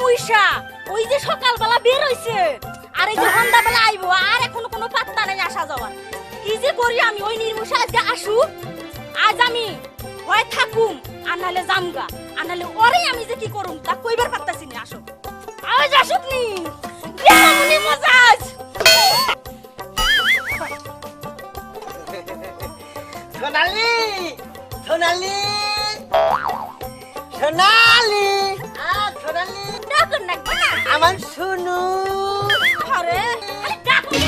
মুইসা ওই যে সকালবেলা বের হইছে আর এই যে সন্ধ্যাবেলা আইবো আর এখনো কোনো পাত্তা নাই আসা যাওয়ার। কি যে করি আমি ওই নির্মুষা আজকে আসুক, আজ আমি হয় থাকুম আর নাহলে জামগা, আর নাহলে ওরে আমি যে কি করুম তা কইবার পারতাছি না। আসুক আজ আসুক নি কেমন মজাজ। সোনালি সোনালি সোনালি সোনালি ডাকুন না আমার শুনু। আরে আরে ডাকুন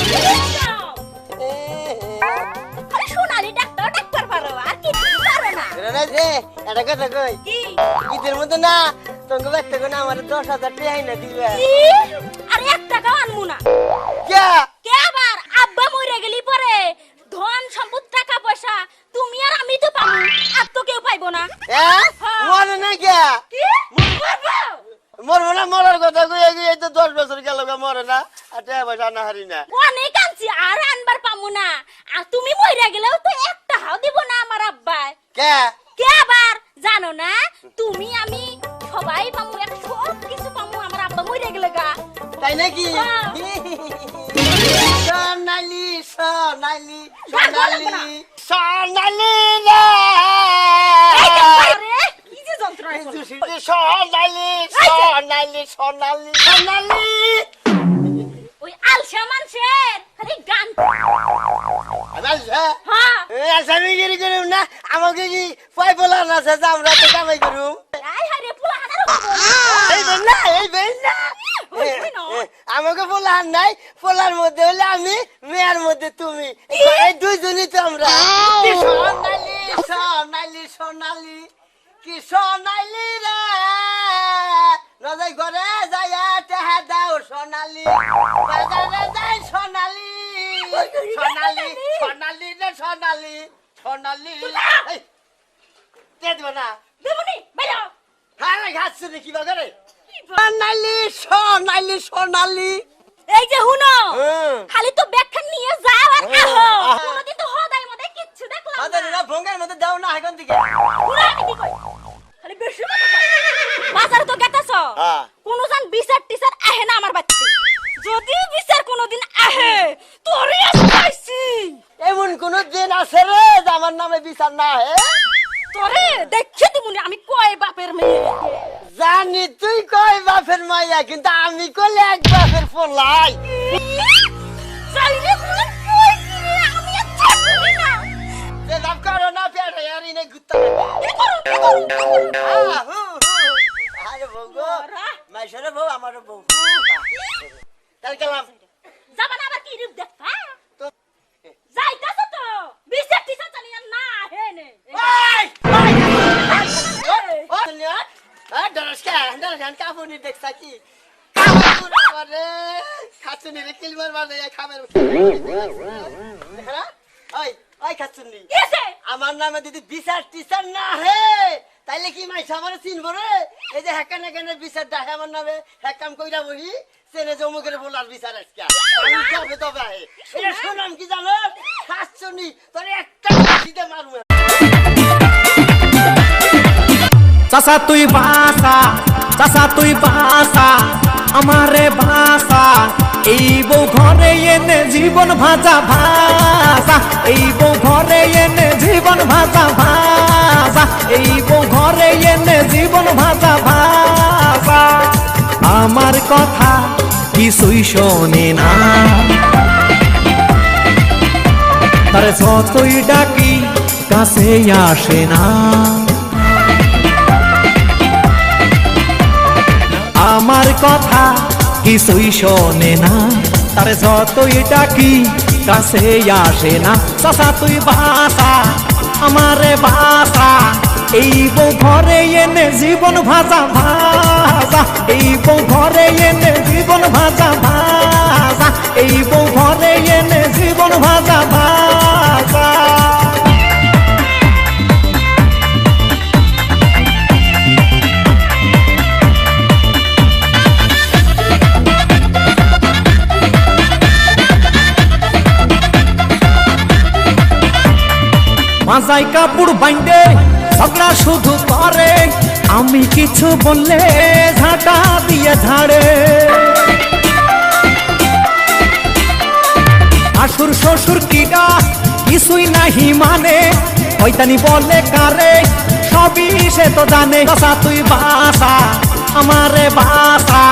আরে সোনালি ডাক্তার ডাক্তার পারো আর কি পারো না। রে এটা কথা কই কি ঈদের মধ্যে না তোকে ব্যক্ত করে আমার 10,000 টাকা না দিবে। আরে 1 টাকাও আনমু না। কে কে আবার আব্বা মরে গেলি পরে ধন সম্পদ টাকা পয়সা তুমি আর আমি তো পাবো, আর তো কেউ পাইবো না। মরে না কে কি মরবো? মরবো না, মরার কথা কই এই তো 10 বছর গেল মরে না আর টাকা পয়সা না হারি না। অনেক আনছি আর আনবার পামু না, আর তুমি মরে গেলেও তো 1 টাকাও দিব না আমার আব্বা। কে কে আবার জানো না তুমি আমি সবাই পামু, এক সব কিছু পামু আমার আব্বা মরে গেলে গা। তাই নাকি? সোনালি সোনালি সোনালি সোনালি রে আরে কি যে যন্ত্রণা করছো? সোনালি সোনালি সোনালি সোনালি ওই আলসা মানুষের খালি গান। হ্যাঁ আসামি গিরি করুম না, আমাকে কি পাই বলা না আছে যে আমরা তো কামাই করুম। আই হারে পোলা হানার এই বেন না এই বেন না আমাকে পোলাহান নাই, পোলার মধ্যে হলে আমি, মেয়ের মধ্যে তুমি, এই দুইজনই তো আমরা। সোনালি সোনালি সোনালি কি সোনালি রে রজাই ঘরে যাইয়া টেহা দাও সোনালি, বাজারে যাই সোনালি সোনালি সোনালি রে সোনালি সোনালি কে দিব না দেবনি বাইরে হ্যাঁ ঘাটছে রে কিবা করে সোনালি সোনালি সোনালি। এই যে হুনো হুম। খালি তো ব্যাখ্যা নিয়ে যাও আর হুম। আহো, কোনদিন তো হদাই মধ্যে কিচ্ছু দেখলাম না। আমাদের না ভঙ্গার মধ্যে দাও না এখন দিকে পুরা আমি কি কই খালি বেশি কথা কয়। বাজার তো গেতাছ হ্যাঁ। কোন জান বিচার টিচার আহে না আমার বাচ্চা, যদি বিচার কোনদিন আহে তোরে আইছি এমন কোন দিন আছে রে যে আমার নামে বিচার না হে? তোরে দেখে দিমুনি আমি কয় বাপের মেয়ে। জানি তুই কই বাপের মাইয়া, কিন্তু আমি কইলে এক বাপের পোলাই। চাইলে কোন কই দিলে আমি আর ছাড়বি না। যে লাভ করো না পেটে আর ইনে গুত্তা কি করো কি করো আরে বউ গো মাইশরে বউ আমার বউ তাই গেলাম যাবা না আবার কি রূপ দেখা তো যাইতাছ তো বিচার টিচার জানি আর না হে নে। এই ও নিয়া দরসকা দরখান কাফুনি দেখছা কি কাফুনি আরে খাচুনি রে কিলমার মারলে খাবার দেখা ওই ওই খাচুনি এসে আমার নামে যদি বিচার টিচার না হে তাইলে কি মাইসা আমার চিনব রে? এই যে হ্যাকান হ্যাকানের বিচার দেখে আমার নামে হ্যাকাম কইরা বহি সেনে জমুকের বলার বিচার আজকে আমি যাবে তবে হে এটা শুনাম কি জানো খাচুনি তোর একটা সিধে মারু। চাচা তুই বাসা, চাচা তুই বাসা, আমারে বাসা, এই বউ ঘরে এনে জীবন ভাজা ভাজা, এই বউ ঘরে এনে জীবন ভাজা ভাজা, এই বউ ঘরে এনে জীবন ভাজা ভাজা। আমার কথা কিছুই শোনে না, তার যতই ডাকি কাছে আসে না। আমার কথা কিছুই শোনে না, তার যতই ডাকি কাছে আসে না। চাচা তুই বাসা, আমারে বাসা, এই বউ ঘরে এনে জীবন ভাজা ভাজা, এই বউ ঘরে এনে জীবন ভাজা ভাজা, এই বউ ঘরে এনে জীবন ভাজা ভাজা। মাজাই কাপড় বাইন্দে ঝগড়া শুধু করে, আমি কিছু বললে ঝাঁটা দিয়ে দিয়ে ঝাড়ে শাশুর শ্বশুর কিডা কিছুই নাহি মানে হয়তানি বলে কারে সবই সে তো জানে চাচা তুই বাসা আমারে বাসা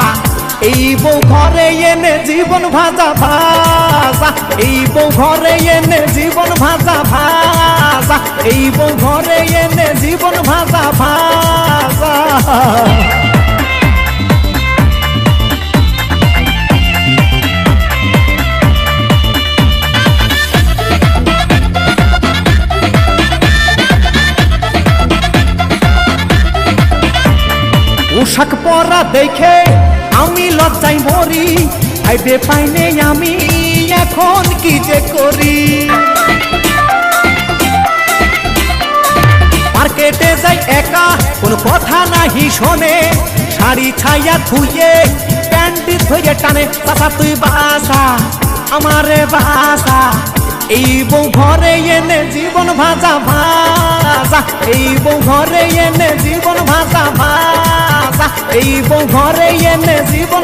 এই বউ ঘরে এনে জীবন ভাজা ভাজা এই বউ ঘরে এনে জীবন ভাজা ভাজা এই বউ ঘরে এনে জীবন ভাজা ভাজা পোশাক পরা দেখে আমি লজ্জায় মরি ভাইবে পাইনে আমি এখন কি যে করি মার্কেটে যাই একা কোন কথা নাহি শোনে শাড়ি ছাইয়া ধুয়ে প্যান্টি ধুয়ে টানে চাচা তুই বাসা আমারে বাসা এই বউ ঘরে এনে জীবন ভাজা ভাজা এই বউ ঘরে এনে জীবন ভাজা ভাজা এই বউ ঘরে এনে জীবন